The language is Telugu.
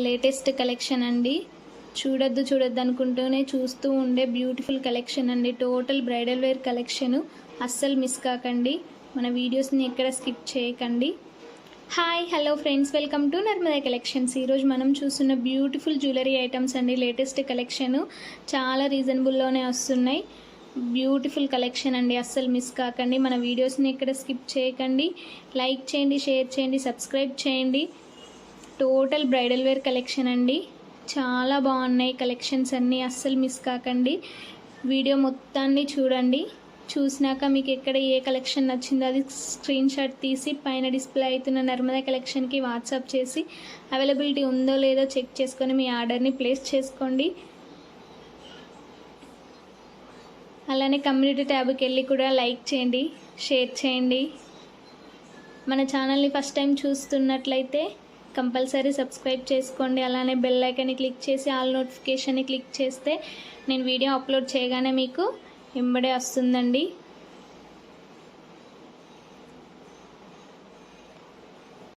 లేటెస్ట్ కలెక్షన్ అండి. చూడొద్దు అనుకుంటూనే చూస్తూ ఉండే బ్యూటిఫుల్ కలెక్షన్ అండి. Total bridal wear collection. అస్సలు మిస్ కాకండి. మన వీడియోస్ని ఎక్కడ స్కిప్ చేయకండి. Hi hello friends, welcome to Narmada collections. ఈరోజు మనం చూస్తున్న బ్యూటిఫుల్ జ్యువెలరీ ఐటమ్స్ అండి. లేటెస్ట్ కలెక్షన్ చాలా రీజనబుల్లోనే వస్తున్నాయి. బ్యూటిఫుల్ కలెక్షన్ అండి. అస్సలు మిస్ కాకండి. మన వీడియోస్ని ఎక్కడ స్కిప్ చేయకండి. లైక్ చేయండి, షేర్ చేయండి, సబ్స్క్రైబ్ చేయండి. టోటల్ బ్రైడల్ వేర్ కలెక్షన్ అండి. చాలా బాగున్నాయి కలెక్షన్స్ అన్నీ. అస్సలు మిస్ కాకండి. వీడియో మొత్తాన్ని చూడండి. చూసినాక మీకు ఎక్కడ ఏ కలెక్షన్ నచ్చిందో అది స్క్రీన్ షాట్ తీసి పైన డిస్ప్లే అవుతున్న నర్మదా కలెక్షన్కి వాట్సాప్ చేసి అవైలబిలిటీ ఉందో లేదో చెక్ చేసుకొని మీ ఆర్డర్ని ప్లేస్ చేసుకోండి. అలానే కమ్యూనిటీ ట్యాబ్కి వెళ్ళి కూడా లైక్ చేయండి, షేర్ చేయండి. మన ఛానల్ని ఫస్ట్ టైం చూస్తున్నట్లయితే కంపల్సరీ సబ్స్క్రైబ్ చేసుకోండి. అలానే బెల్ ఐకాన్ని క్లిక్ చేసి ఆల్ నోటిఫికేషన్ని క్లిక్ చేస్తే నేను వీడియో అప్లోడ్ చేయగానే మీకు వెంబడే వస్తుందండి.